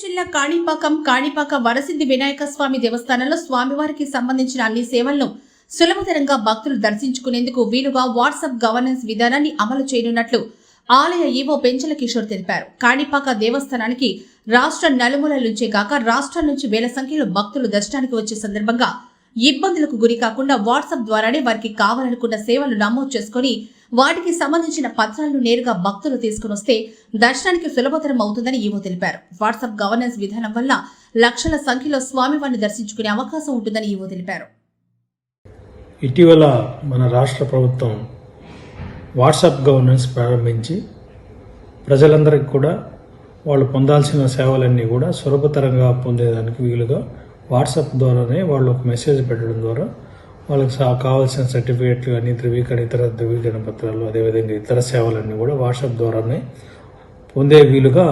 జిల్లా కాణిపాక వరసిద్ధి వినాయక స్వామి దేవస్థానంలో స్వామివారికి సంబంధించిన అన్ని సేవలను సులభతరంగా భక్తులు దర్శించుకునేందుకు వీలుగా వాట్సాప్ గవర్నెన్స్ విధానాన్ని అమలు చేయనున్నట్లు ఆలయ ఈవో పెంచల కిషోర్ తెలిపారు. కాణిపాక దేవస్థానానికి రాష్ట్ర నలుమూలల నుంచే కాక రాష్ట్రాల నుంచి వేల సంఖ్యలో భక్తులు దర్శనానికి వచ్చే సందర్భంగా ఇబ్బందులకు గురి కాకుండా వాట్సాప్ ద్వారానే వారికి కావాలనుకున్న సేవలు నమోదు చేసుకుని వాటికి సంబంధించిన పత్రాలను నేరుగా భక్తులు తీసుకుని వస్తే దర్శనానికి సులభతరం అవుతుందని ఈవో తెలిపారు. వాట్సాప్ గవర్నెన్స్ విధానం వల్ల లక్షల సంఖ్యలో స్వామివారిని దర్శించుకునే అవకాశం ఉంటుందని ఈవో తెలిపారు. ఇటీవల మన రాష్ట్ర ప్రభుత్వం వాట్సాప్ గవర్నెన్స్ ప్రారంభించి ప్రజలందరికీ కూడా వాళ్ళు పొందాల్సిన సేవలన్నీ కూడా సులభతరంగా పొందేదానికి వీలుగా వాట్సాప్ ద్వారానే వాళ్ళు ఒక మెసేజ్ పెట్టడం ద్వారా వాళ్ళకి కావాల్సిన సర్టిఫికేట్లు కానీ ఇతర ధృవీకరణ పత్రాలు అదేవిధంగా ఇతర సేవలన్నీ కూడా వాట్సాప్ ద్వారానే పొందే వీలుగా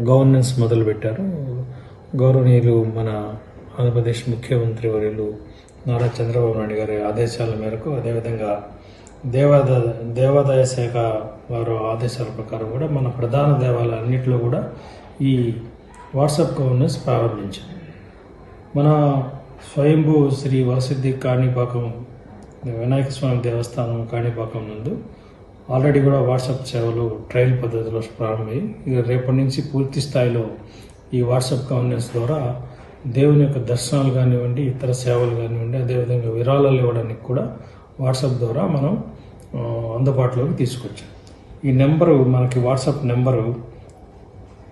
గవర్నెన్స్ మొదలుపెట్టారు. గౌరవనీయులు మన ఆంధ్రప్రదేశ్ ముఖ్యమంత్రి వర్యులు నారా చంద్రబాబు నాయుడు గారి ఆదేశాల మేరకు అదేవిధంగా దేవాదాయ శాఖ వారి ఆదేశాల ప్రకారం కూడా మన ప్రధాన దేవాలయాలన్నింటిలో కూడా ఈ వాట్సాప్ గవర్నెన్స్ ప్రారంభించారు. మన స్వయంభూ శ్రీ వరసిద్ధి కాణిపాకం వినాయక స్వామి దేవస్థానం కాణిపాకం నందు ఆల్రెడీ కూడా వాట్సాప్ సేవలు ట్రయల్ పద్ధతిలో ప్రారంభమయ్యి ఇక రేపటి నుంచి పూర్తి స్థాయిలో ఈ వాట్సాప్ గవర్నెన్స్ ద్వారా దేవుని యొక్క దర్శనాలు కానివ్వండి ఇతర సేవలు కానివ్వండి అదేవిధంగా విరాళాలు ఇవ్వడానికి కూడా వాట్సాప్ ద్వారా మనం అందుబాటులోకి తీసుకొచ్చాం. ఈ నెంబరు మనకి వాట్సాప్ నెంబరు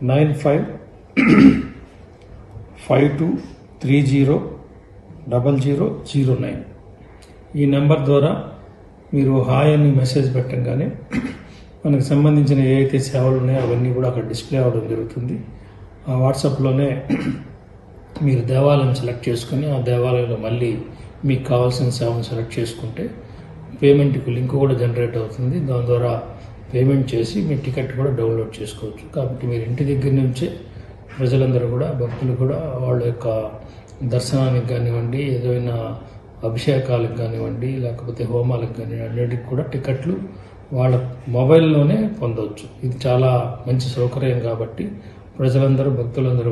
9552300009. ఈ నెంబర్ ద్వారా మీరు హాయ్ అని మెసేజ్ పెట్టంగానే మనకు సంబంధించిన ఏ అయితే సేవలు ఉన్నాయో అవన్నీ కూడా అక్కడ డిస్ప్లే అవ్వడం జరుగుతుంది. ఆ వాట్సాప్లోనే మీరు దేవాలయం సెలెక్ట్ చేసుకుని ఆ దేవాలయంలో మళ్ళీ మీకు కావాల్సిన సేవను సెలెక్ట్ చేసుకుంటే పేమెంట్కి లింక్ కూడా జనరేట్ అవుతుంది. దాని ద్వారా పేమెంట్ చేసి మీ టికెట్ కూడా డౌన్లోడ్ చేసుకోవచ్చు. కాబట్టి మీరు ఇంటి దగ్గర నుంచే ప్రజలందరూ కూడా భక్తులు కూడా వాళ్ళ యొక్క దర్శనానికి కానివ్వండి ఏదైనా అభిషేకాలకు కానివ్వండి లేకపోతే హోమాలకు కానివ్వండి అన్నిటికి కూడా టికెట్లు వాళ్ళ మొబైల్లోనే పొందవచ్చు. ఇది చాలా మంచి సౌకర్యం కాబట్టి ప్రజలందరూ భక్తులందరూ